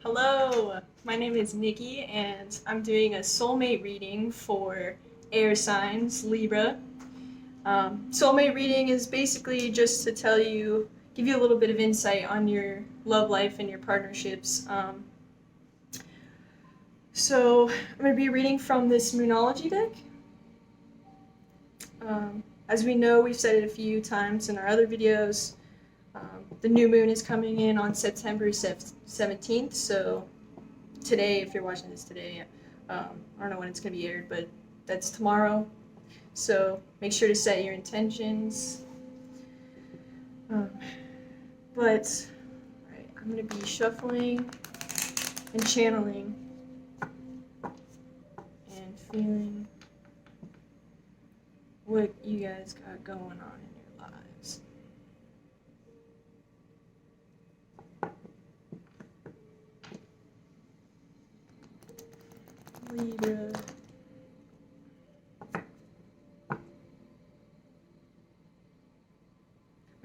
Hello, my name is Nikki and I'm doing a soulmate reading for air signs, Libra. Soulmate reading is basically just to give you a little bit of insight on your love life and your partnerships. So I'm going to be reading from this Moonology deck. As we know, we've said it a few times in our other videos. The new moon is coming in on September 17th, so today, if you're watching this today, I don't know when it's going to be aired, but that's tomorrow. So make sure to set your intentions. But right, I'm going to be shuffling and channeling and feeling what you guys got going on in your lives. Libra. I'm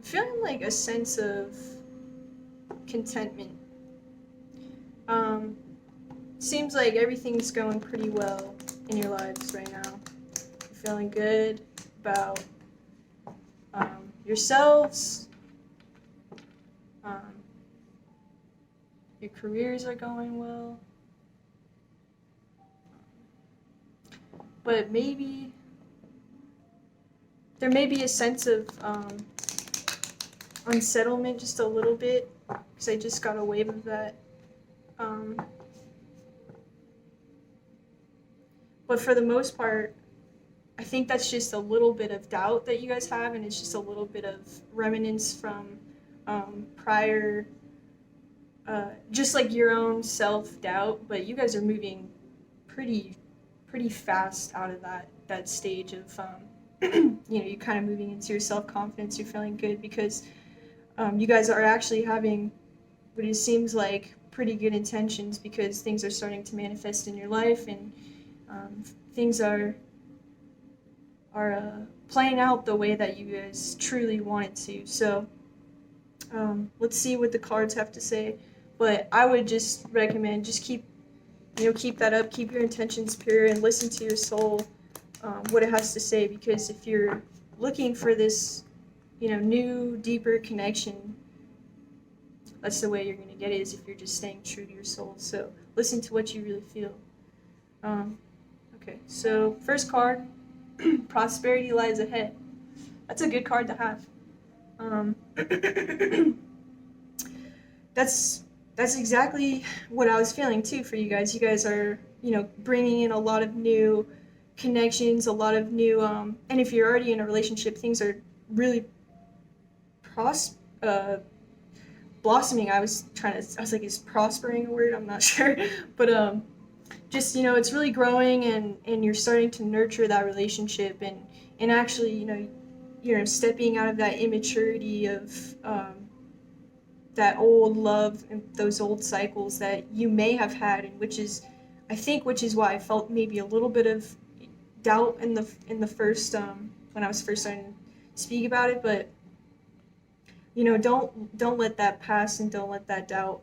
feeling like a sense of contentment. Seems like everything's going pretty well in your lives right now. You're feeling good about yourselves. Your careers are going well. But maybe there may be a sense of unsettlement just a little bit, because I just got a wave of that. But for the most part, I think that's just a little bit of doubt that you guys have, and it's just a little bit of remnants from prior, just like your own self-doubt, but you guys are moving pretty fast out of that stage of, you're kind of moving into your self-confidence. You're feeling good because you guys are actually having what it seems like pretty good intentions, because things are starting to manifest in your life, and things are playing out the way that you guys truly want it to. So let's see what the cards have to say. But I would just recommend just keep that up, keep your intentions pure, and listen to your soul, what it has to say, because if you're looking for this, new, deeper connection, that's the way you're going to get it, is if you're just staying true to your soul. So listen to what you really feel. Okay, so first card, prosperity lies ahead. That's a good card to have. That's exactly what I was feeling too for you guys. You guys are, bringing in a lot of new connections, a lot of new, and if you're already in a relationship, things are really blossoming. I was like, is prospering a word? I'm not sure. But just, it's really growing, and you're starting to nurture that relationship, and actually, stepping out of that immaturity of that old love and those old cycles that you may have had, and which is why I felt maybe a little bit of doubt in the first, when I was first starting to speak about it. But don't let that pass, and don't let that doubt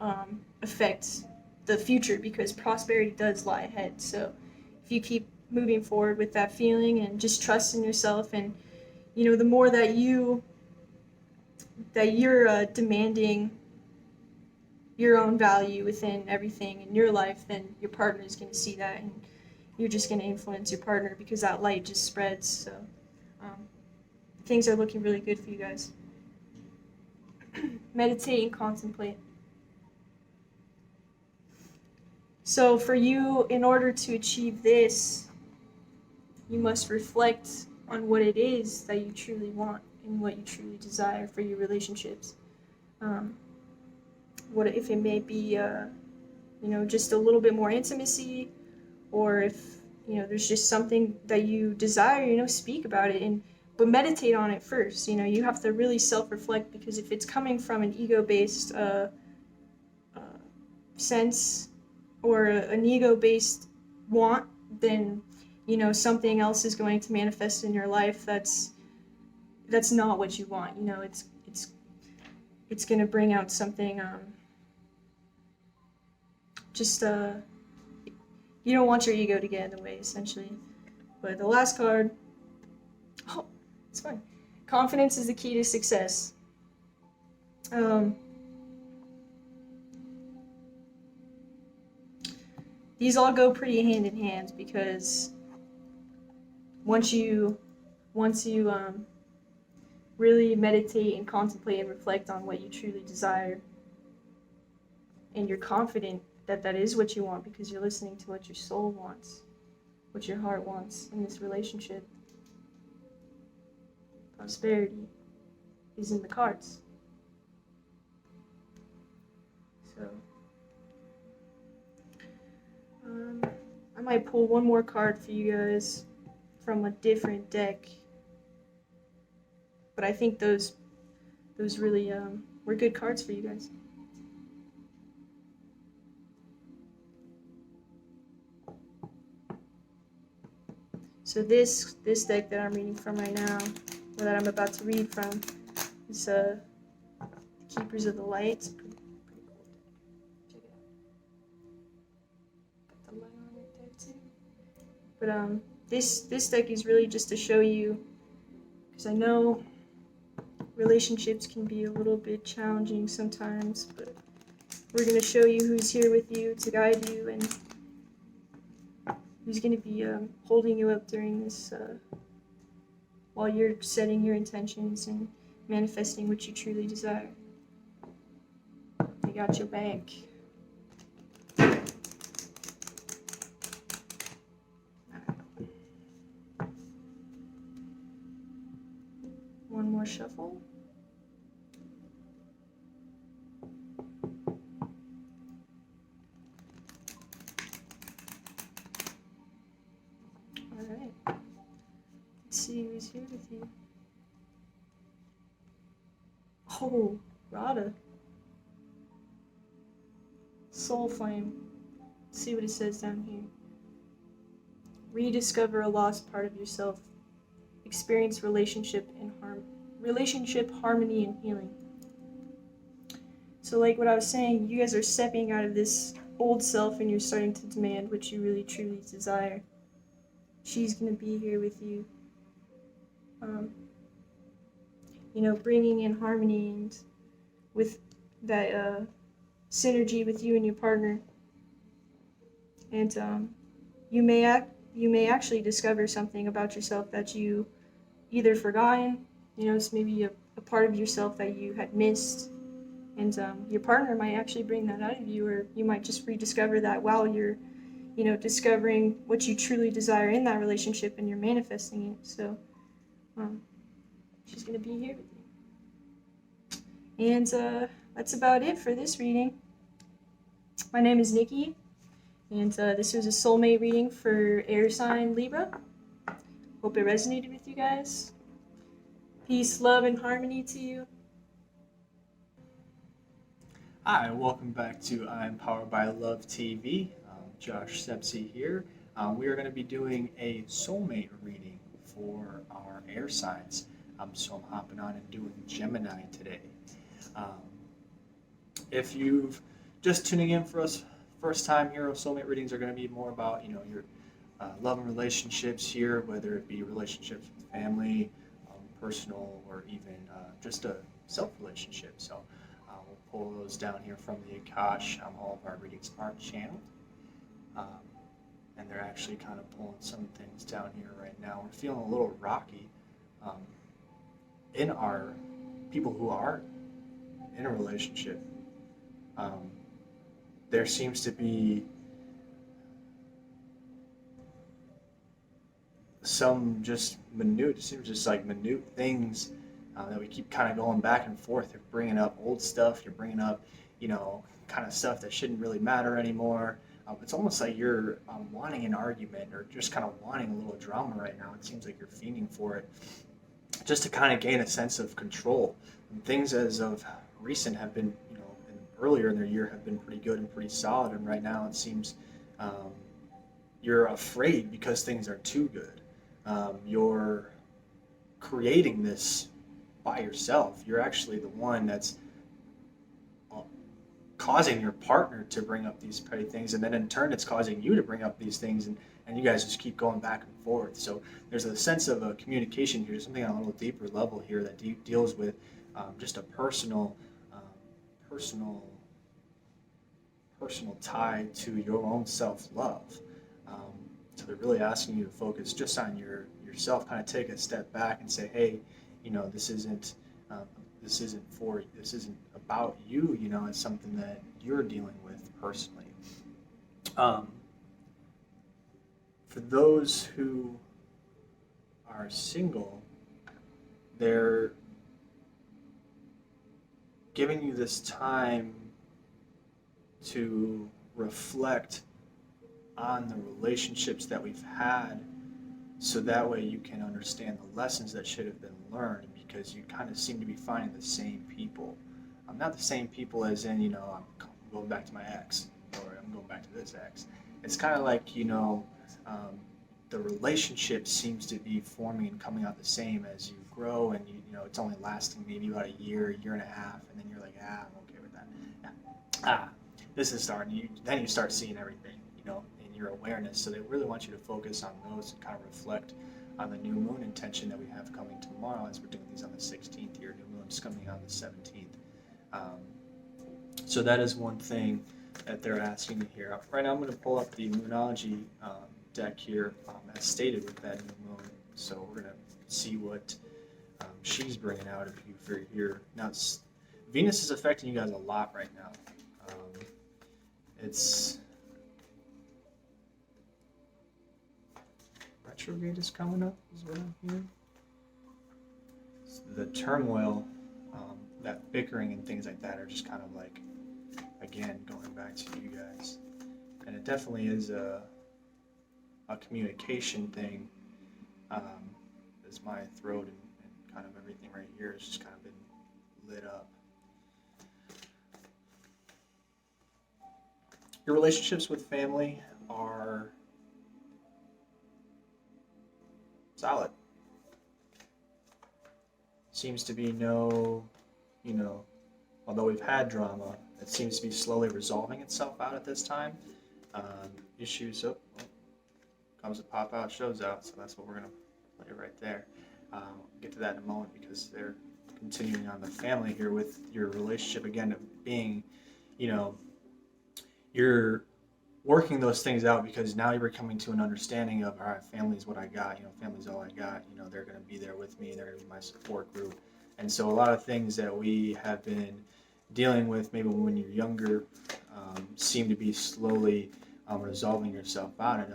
affect the future, because prosperity does lie ahead. So if you keep moving forward with that feeling and just trust in yourself, and the more that you're demanding your own value within everything in your life, then your partner is going to see that, and you're just going to influence your partner, because that light just spreads. So things are looking really good for you guys. Meditate and contemplate. So for you, in order to achieve this, you must reflect on what it is that you truly want and what you truly desire for your relationships. What if it may be, just a little bit more intimacy, or if, there's just something that you desire, speak about it, but meditate on it first. You have to really self-reflect, because if it's coming from an ego-based sense, or an ego-based want, then something else is going to manifest in your life that's not what you want. It's going to bring out something just you don't want your ego to get in the way, essentially. But the last card, oh, it's fine. Confidence is the key to success. These all go pretty hand in hand, because once you really meditate and contemplate and reflect on what you truly desire, and you're confident that that is what you want because you're listening to what your soul wants, what your heart wants in this relationship, prosperity is in the cards. So I might pull one more card for you guys from a different deck, but I think those really were good cards for you guys. So this deck that I'm reading from right now, or that I'm about to read from, is the Keepers of the Light. It's pretty cool. Check it out. Got the light on right there too. But this deck is really just to show you, because I know relationships can be a little bit challenging sometimes, but we're going to show you who's here with you to guide you, and who's going to be holding you up during this, while you're setting your intentions and manifesting what you truly desire. They got your back. One more shuffle. Alright. Let's see who's here with you. Oh, Rada. Soul Flame. Let's see what it says down here. Rediscover a lost part of yourself. Experience relationship harmony and healing. So like what I was saying, you guys are stepping out of this old self and you're starting to demand what you really truly desire. She's going to be here with you. Bringing in harmony and with that synergy with you and your partner. And you may actually discover something about yourself that you either forgotten, it's maybe a part of yourself that you had missed, and your partner might actually bring that out of you, or you might just rediscover that while you're discovering what you truly desire in that relationship and you're manifesting it. So she's going to be here with you. And that's about it for this reading. My name is Nikki, and this was a soulmate reading for air sign Libra. Hope it resonated with you guys. Peace, love, and harmony to you. Hi, welcome back to I'm Powered by Love TV. Josh Sepsi here. We are going to be doing a soulmate reading for our air signs. So I'm hopping on and doing Gemini today. If you've just tuning in for us first time here, soulmate readings are going to be more about your love and relationships here, whether it be relationships with family, personal, or even just a self relationship. So we'll pull those down here from the Akash. All of our readings are channeled, and they're actually kind of pulling some things down here right now. We're feeling a little rocky in our people who are in a relationship. There seems to be some just minute things that we keep kind of going back and forth. You're bringing up old stuff, you're bringing up, kind of stuff that shouldn't really matter anymore. It's almost like you're wanting an argument or just kind of wanting a little drama right now. It seems like you're fiending for it just to kind of gain a sense of control. And things as of recent have been, earlier in their year have been pretty good and pretty solid, and right now it seems you're afraid because things are too good. You're creating this by yourself. You're actually the one that's causing your partner to bring up these petty things, and then in turn it's causing you to bring up these things, and you guys just keep going back and forth. So there's a sense of a communication here, something on a little deeper level here that deals with just a personal personal tie to your own self-love. So they're really asking you to focus just on yourself, kind of take a step back and say, hey, this isn't about you, it's something that you're dealing with personally. For those who are single, they're giving you this time to reflect on the relationships that we've had, so that way you can understand the lessons that should have been learned, because you kind of seem to be finding the same people. Not the same people as in, I'm going back to my ex, or I'm going back to this ex. It's kind of like, the relationship seems to be forming and coming out the same as you grow, and it's only lasting maybe about a year and a half, and then you're like, I'm okay with that. This is starting. Then you start seeing everything, in your awareness. So they really want you to focus on those and kind of reflect on the new moon intention that we have coming tomorrow, as we're doing these on the 16th. Your new moon's coming on the 17th. So that is one thing that they're asking me here. Right now I'm going to pull up the Moonology deck here, as stated with that new moon. So we're going to see what she's bringing out of you for here. Now, Venus is affecting you guys a lot right now. It's retrograde is coming up, is what I'm hearing. The turmoil, that bickering and things like that are just kind of like, again, going back to you guys. And it definitely is a communication thing, as my throat and kind of everything right here has just kind of been lit up. Your relationships with family are solid. Seems to be no, although we've had drama, it seems to be slowly resolving itself out at this time. Issues, comes a pop out, shows out, so that's what we're going to play right there. Get to that in a moment, because they're continuing on the family here with your relationship again of being, you're working those things out, because now you're coming to an understanding of, all right, family's what I got, family's all I got, they're going to be there with me, they're going to be my support group. And so a lot of things that we have been dealing with maybe when you're younger seem to be slowly resolving yourself out, and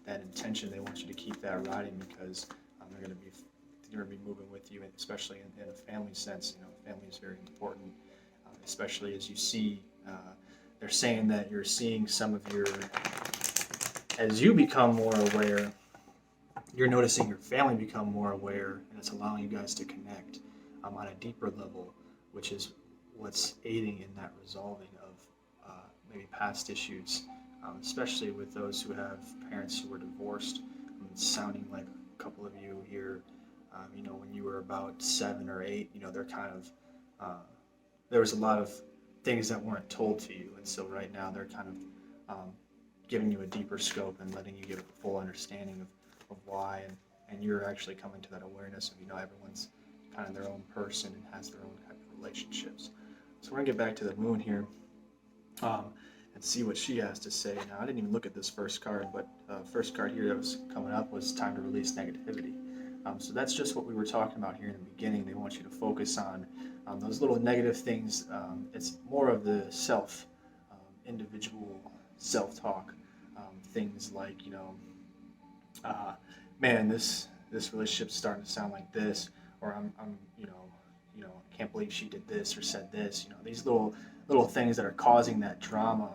that intention, they want you to keep that riding, because they're going to be moving with you, especially in a family sense. Family is very important, especially as you see, they're saying that you're seeing some of as you become more aware, you're noticing your family become more aware, and it's allowing you guys to connect on a deeper level, which is what's aiding in that resolving of maybe past issues, especially with those who have parents who were divorced. It's sounding like a couple of you here, when you were about 7 or 8, they're kind of, there was a lot of things that weren't told to you, and so right now they're kind of giving you a deeper scope and letting you get a full understanding of why, and you're actually coming to that awareness of, everyone's kind of their own person and has their own type of relationships. So we're going to get back to the moon here and see what she has to say. Now, I didn't even look at this first card, but first card here that was coming up was time to release negativity. So that's just what we were talking about here in the beginning. They want you to focus on those little negative things. It's more of the individual self-talk, things like, man, this relationship's starting to sound like this, or I'm I can't believe she did this or said this. These little things that are causing that drama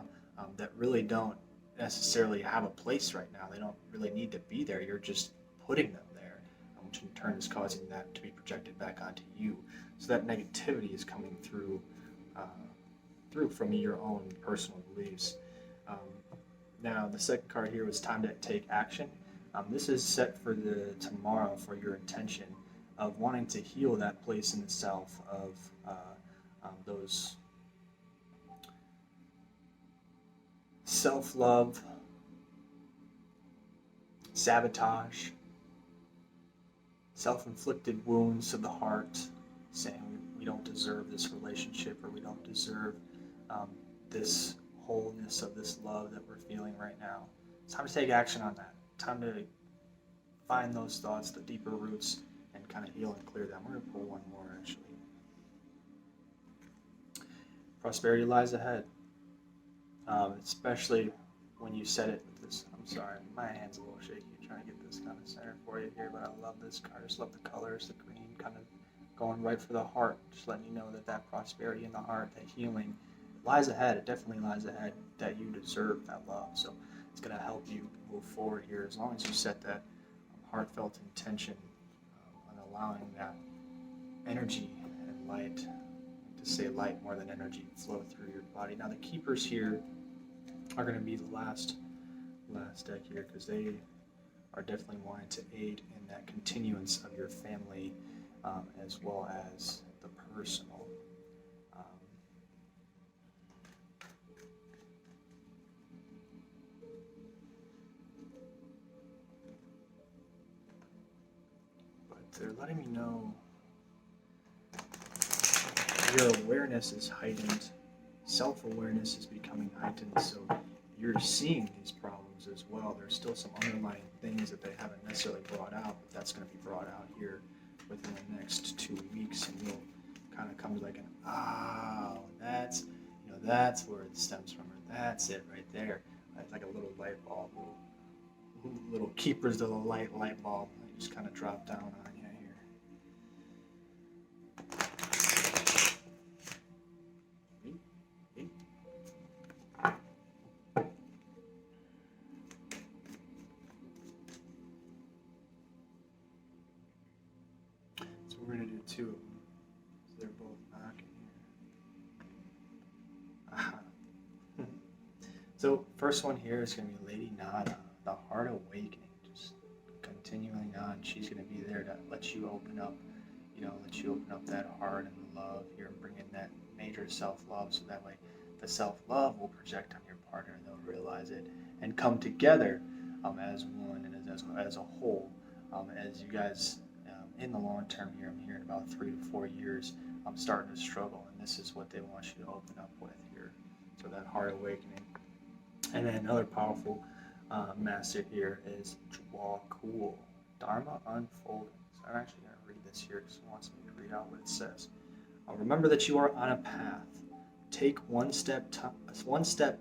that really don't necessarily have a place right now. They don't really need to be there. You're just putting them there, which in turn is causing that to be projected back onto you. So that negativity is coming through from your own personal beliefs. Now, the second card here was time to take action. This is set for tomorrow for your intention of wanting to heal that place in the self of those self-love, sabotage, self-inflicted wounds of the heart, saying we don't deserve this relationship, or we don't deserve this wholeness of this love that we're feeling right now. It's time to take action on that. Time to find those thoughts, the deeper roots, and kind of heal and clear them. We're going to pull one more, actually. Prosperity lies ahead, especially when you set it with this. I'm sorry, my hand's a little shaky trying to get this kind of centered for you here, but I love this card. I just love the colors, the green, kind of going right for the heart, just letting you know that that prosperity in the heart, that healing, lies ahead. It definitely lies ahead, that you deserve that love. So it's going to help you move forward here as long as you set that heartfelt intention on allowing that energy and light, to say light more than energy, flow through your body. Now the keepers here are going to be the last deck here, because they are definitely wanting to aid in that continuance of your family, as well as the personal. But they're letting me know your awareness is heightened, self-awareness is becoming heightened, so you're seeing these problems as well. There's still some underlying things that they haven't necessarily brought out, but that's going to be brought out here within the next 2 weeks, and you'll kind of come to like an, that's where it stems from, or that's it right there. It's like a little light bulb, little keepers of the light bulb that just kind of drop down on you here. So we're going to do 2 of them. So they're both knocking here. So first one here is going to be Lady Nada, the Heart Awakening. Just continuing on. She's going to be there to let you open up, let you open up that heart and the love here, and bring in that major self-love, so that way the self-love will project on your partner, and they'll realize it and come together as one and as a whole. As you guys, in the long term here, I'm hearing about 3 to 4 years, starting to struggle, and this is what they want you to open up with here. So that Heart Awakening. And then another powerful master here is Draw Cool, Dharma Unfolding. So I'm actually going to read this here because it wants me to read out what it says. Remember that you are on a path. Take one step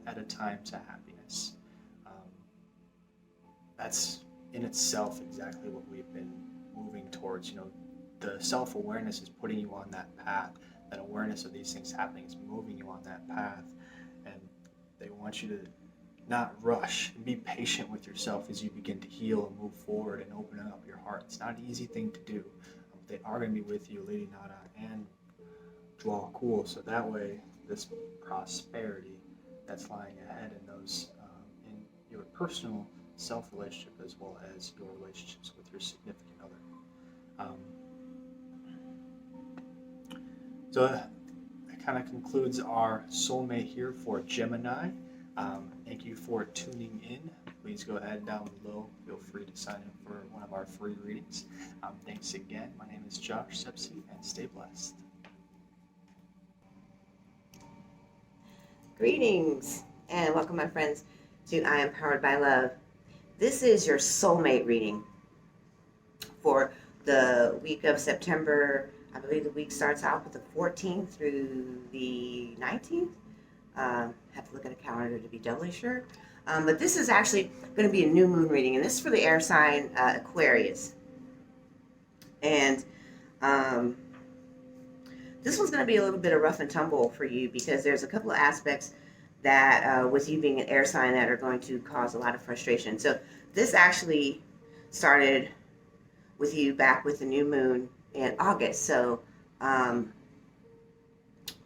at a time to happiness. That's in itself exactly what we've been moving towards. The self-awareness is putting you on that path. That awareness of these things happening is moving you on that path. And they want you to not rush, and be patient with yourself as you begin to heal and move forward and open up your heart. It's not an easy thing to do. They are going to be with you, Lady Nada and Draw Cool, so that way this prosperity that's lying ahead in those in your personal self-relationship, as well as your relationships with your significant other. So that kind of concludes our soulmate here for Gemini. Thank you for tuning in. Please go ahead down below. Feel free to sign up for one of our free readings. Thanks again. My name is Josh Sepsi, and stay blessed. Greetings and welcome, my friends, to I Am Powered by Love. This is your soulmate reading for the week of September. I believe the week starts out with the 14th through the 19th. Have to look at a calendar to be doubly sure. But this is actually going to be a new moon reading, and this is for the air sign Aquarius. And this one's going to be a little bit of rough and tumble for you, because there's a couple of aspects that with you being an air sign that are going to cause a lot of frustration. So this actually started with you back with the new moon in August. So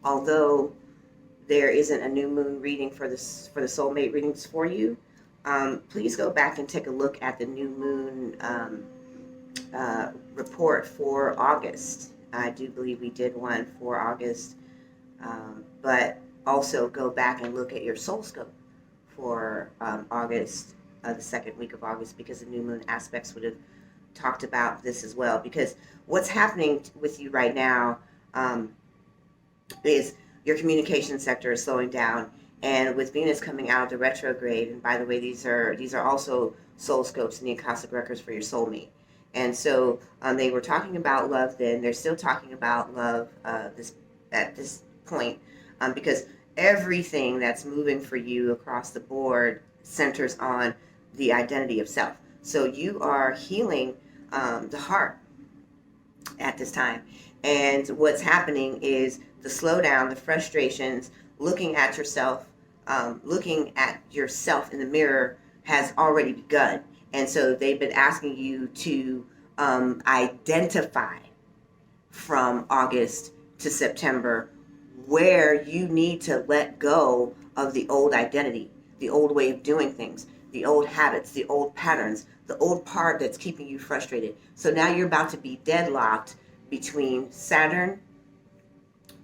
although there isn't a new moon reading for the soulmate readings for you, please go back and take a look at the new moon report for August. I do believe we did one for August, but also go back and look at your soul scope for August, the second week of August, because the new moon aspects would have talked about this as well. Because what's happening with you right now is your communication sector is slowing down, and with Venus coming out of the retrograde, and by the way, these are also soul scopes and the Akashic records for your soulmate. And so they were talking about love then. They're still talking about love at this point, because everything that's moving for you across the board centers on the identity of self. So you are healing the heart at this time. And what's happening is the slowdown, the frustrations, looking at yourself in the mirror has already begun. And so they've been asking you to identify from August to September where you need to let go of the old identity, the old way of doing things, the old habits, the old patterns, the old part that's keeping you frustrated. So now you're about to be deadlocked between Saturn,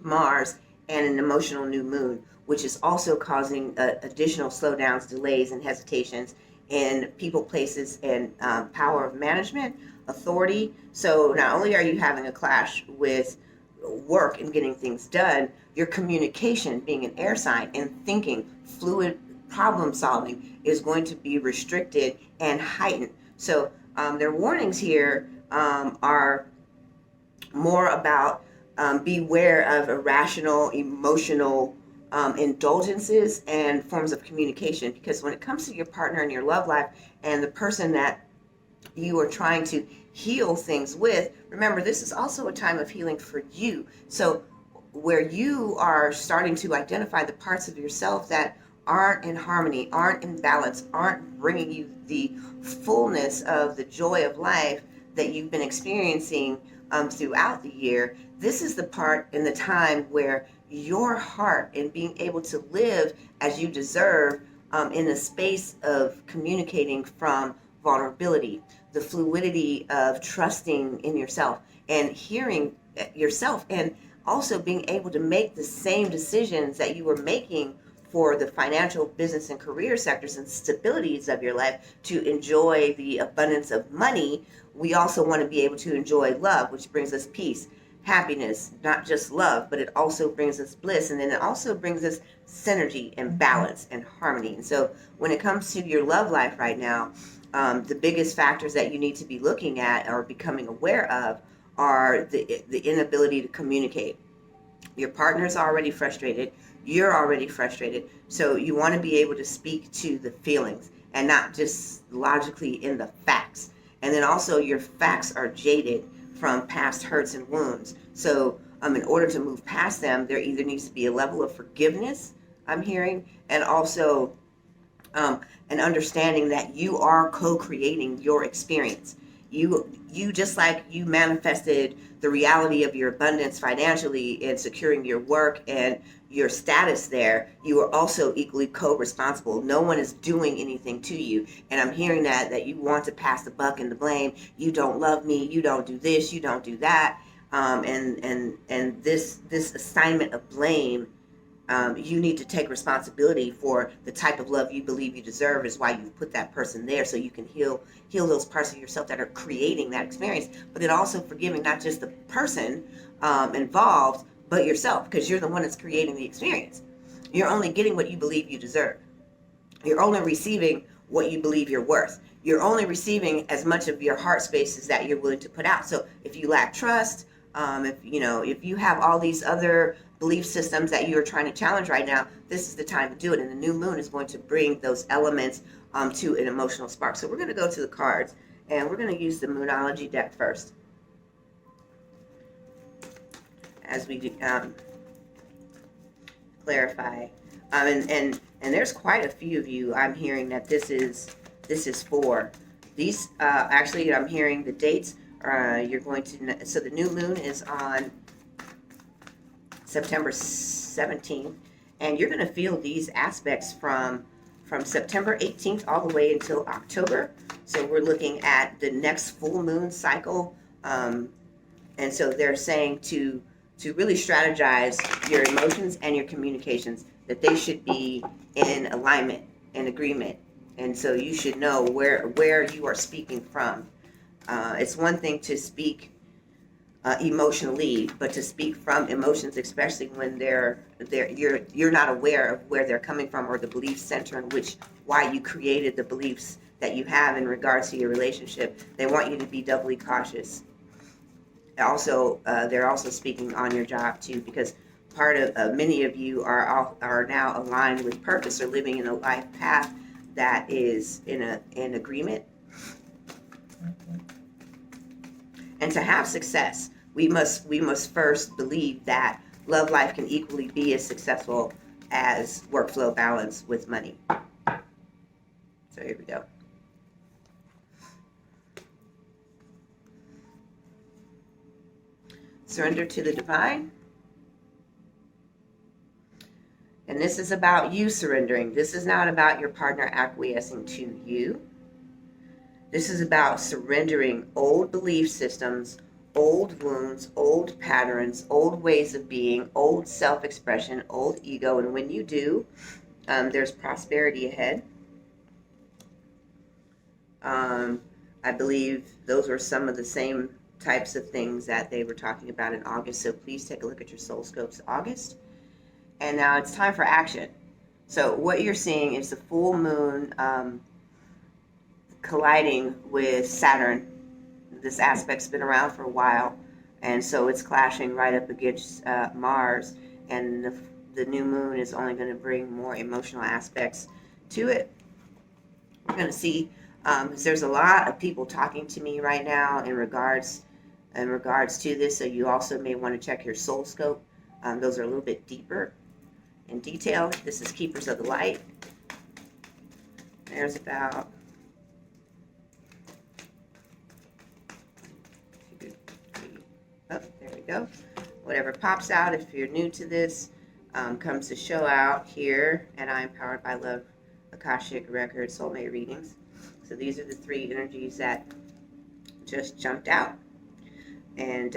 Mars, and an emotional new moon, which is also causing additional slowdowns, delays, and hesitations in people, places, and power of management, authority. So not only are you having a clash with work and getting things done, your communication, being an air sign, and thinking, fluid problem solving is going to be restricted and heightened. So their warnings here are more about beware of irrational, emotional indulgences and forms of communication, because when it comes to your partner and your love life and the person that you are trying to heal things with, remember, this is also a time of healing for you. So where you are starting to identify the parts of yourself that aren't in harmony, aren't in balance, aren't bringing you the fullness of the joy of life that you've been experiencing throughout the year, this is the part in the time where your heart and being able to live as you deserve in a space of communicating from vulnerability, the fluidity of trusting in yourself and hearing yourself, and also being able to make the same decisions that you were making for the financial, business, and career sectors and stabilities of your life to enjoy the abundance of money. We also want to be able to enjoy love, which brings us peace, happiness, not just love, but it also brings us bliss. And then it also brings us synergy and balance and harmony. And so when it comes to your love life right now, the biggest factors that you need to be looking at or becoming aware of are the inability to communicate. Your partner's already frustrated. You're already frustrated. So you want to be able to speak to the feelings and not just logically in the facts. And then also your facts are jaded from past hurts and wounds. So in order to move past them, there either needs to be a level of forgiveness, I'm hearing, and also an understanding that you are co-creating your experience. You just like you manifested the reality of your abundance financially and securing your work and your status there, you are also equally co-responsible. No one is doing anything to you. And I'm hearing that you want to pass the buck and the blame. You don't love me. You don't do this. You don't do that. And this assignment of blame, you need to take responsibility for the type of love you believe you deserve is why you've put that person there, so you can heal those parts of yourself that are creating that experience. But then also forgiving not just the person involved, but yourself, because you're the one that's creating the experience. You're only getting what you believe you deserve. You're only receiving what you believe you're worth. You're only receiving as much of your heart space as that you're willing to put out. So if you lack trust, if you have all these other belief systems that you are trying to challenge right now, this is the time to do it. And the new moon is going to bring those elements to an emotional spark. So we're going to go to the cards, and we're going to use the Moonology deck first, as we clarify. And there's quite a few of you. I'm hearing that this is for these. Actually, I'm hearing the dates. You're going to. So the new moon is on September 17th, and you're going to feel these aspects from September 18th all the way until October. So we're looking at the next full moon cycle, and so they're saying to really strategize your emotions and your communications, that they should be in alignment. in agreement. And so you should know where you are speaking from. It's one thing to speak emotionally, but to speak from emotions, especially when you're not aware of where they're coming from, or the belief center in which why you created the beliefs that you have in regards to your relationship. They want you to be doubly cautious. Also, they're also speaking on your job too, because part of many of you are now aligned with purpose, or living in a life path that is in agreement. And to have success, we must first believe that love life can equally be as successful as workflow balance with money. So here we go. Surrender to the divine. And this is about you surrendering. This is not about your partner acquiescing to you. This is about surrendering old belief systems, old wounds, old patterns, old ways of being, old self-expression, old ego. And when you do, there's prosperity ahead. I believe those were some of the same types of things that they were talking about in August. So please take a look at your soul scopes August. And now it's time for action. So what you're seeing is the full moon colliding with Saturn. This aspect's been around for a while, and so it's clashing right up against Mars, and the new moon is only going to bring more emotional aspects to it. We're going to see there's a lot of people talking to me right now in regards to this, so you also may want to check your soul scope. Those are a little bit deeper in detail. This is Keepers of the Light. There's about there we go. Whatever pops out, if you're new to this, comes to show out here at I Am Powered by Love Akashic Record Soulmate Readings. So these are the three energies that just jumped out. And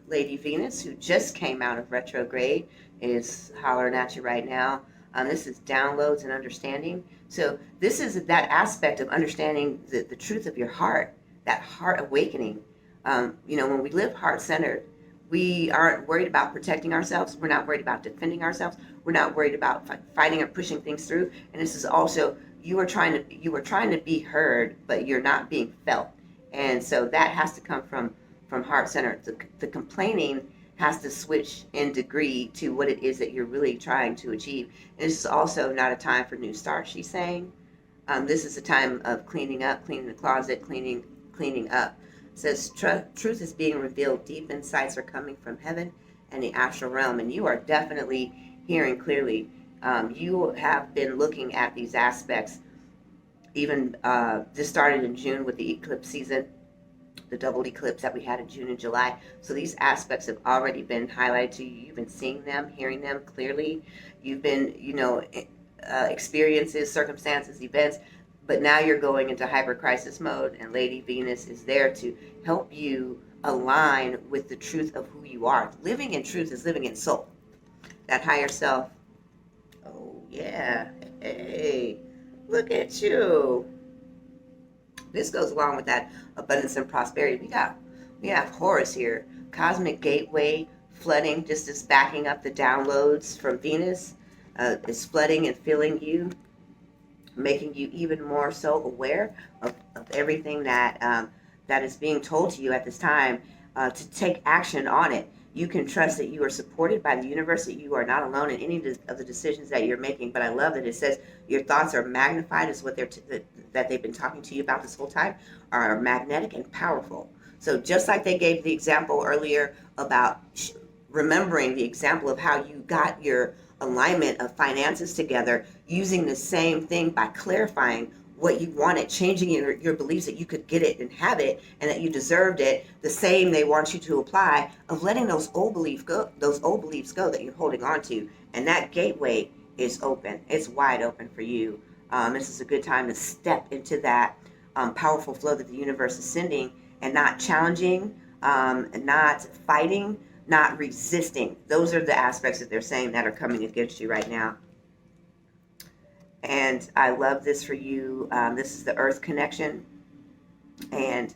Lady Venus, who just came out of retrograde, is hollering at you right now. This is downloads and understanding. So this is that aspect of understanding the truth of your heart, that heart awakening. When we live heart-centered, we aren't worried about protecting ourselves. We're not worried about defending ourselves. We're not worried about fighting or pushing things through. And this is also, you are trying to be heard, but you're not being felt. And so that has to come from heart-centered. The complaining has to switch in degree to what it is that you're really trying to achieve. And this is also not a time for new starts, she's saying. This is a time of cleaning up, cleaning the closet, cleaning up. It says truth is being revealed. Deep insights are coming from heaven and the astral realm, and you are definitely hearing clearly. You have been looking at these aspects. Even this started in June with the eclipse season, the double eclipse that we had in June and July. So these aspects have already been highlighted to you. You've been seeing them, hearing them clearly. You've been, experiences, circumstances, events. But now you're going into hyper-crisis mode, and Lady Venus is there to help you align with the truth of who you are. Living in truth is living in soul. That higher self. Oh, yeah. Hey, look at you. This goes along with that abundance and prosperity. We have Horus here. Cosmic gateway flooding, just as backing up the downloads from Venus. Is flooding and filling you, making you even more so aware of everything that is being told to you at this time, to take action on it. You can trust that you are supported by the universe, that you are not alone in any of the decisions that you're making. But I love that it says your thoughts are magnified, is what that they've been talking to you about this whole time, are magnetic and powerful. So just like they gave the example earlier about remembering the example of how you got your alignment of finances together, using the same thing by clarifying what you wanted, changing your beliefs that you could get it and have it, and that you deserved it. The same they want you to apply of letting those old beliefs go that you're holding on to, and that gateway is open. It's wide open for you. This is a good time to step into that powerful flow that the universe is sending, and not challenging, and not fighting, not resisting. Those are the aspects that they're saying that are coming against you right now. And I love this for you. This is the Earth connection. And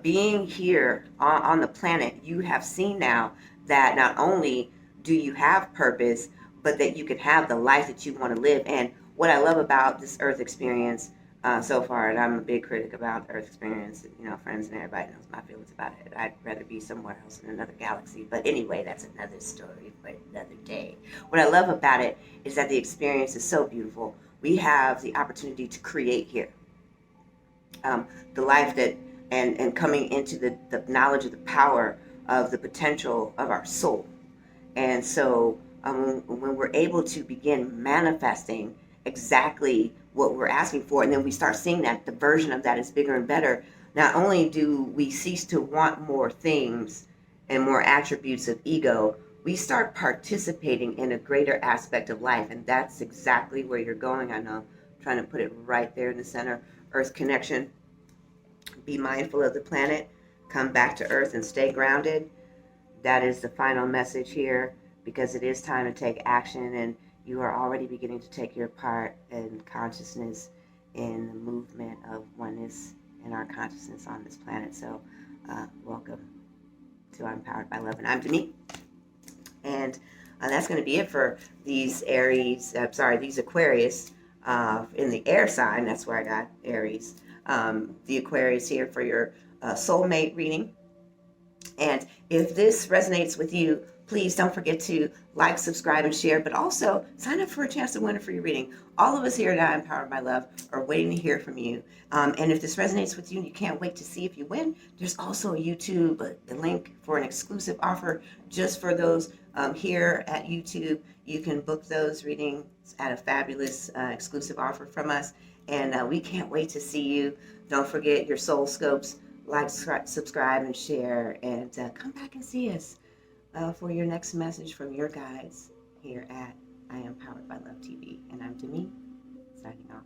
being here on the planet, you have seen now that not only do you have purpose, but that you can have the life that you want to live. And what I love about this Earth experience so far, and I'm a big critic about the Earth experience, you know, friends and everybody knows my feelings about it. I'd rather be somewhere else in another galaxy. But anyway, that's another story for another day. What I love about it is that the experience is so beautiful. We have the opportunity to create here. The life that and coming into the knowledge of the power of the potential of our soul. And so when we're able to begin manifesting exactly what we're asking for, and then we start seeing that the version of that is bigger and better, not only do we cease to want more things and more attributes of ego, we start participating in a greater aspect of life. And that's exactly where you're going. I know I'm trying to put it right there in the center. Earth connection. Be mindful of the planet. Come back to Earth and stay grounded. That is the final message here, because it is time to take action, and you are already beginning to take your part in consciousness in the movement of oneness in our consciousness on this planet. So welcome to I'm Powered by Love, and I'm Demi. And that's going to be it for these these Aquarius in the air sign. That's where I got Aries. The Aquarius here for your soulmate reading. And if this resonates with you, please don't forget to like, subscribe, and share, but also sign up for a chance to win a free reading. All of us here at I Am Powered by Love are waiting to hear from you. And if this resonates with you and you can't wait to see if you win, there's also a YouTube, the link for an exclusive offer just for those here at YouTube. You can book those readings at a fabulous exclusive offer from us. And we can't wait to see you. Don't forget your soul scopes. Like, subscribe, and share, and come back and see us for your next message from your guides here at I Am Powered by Love TV. And I'm Demi, signing off.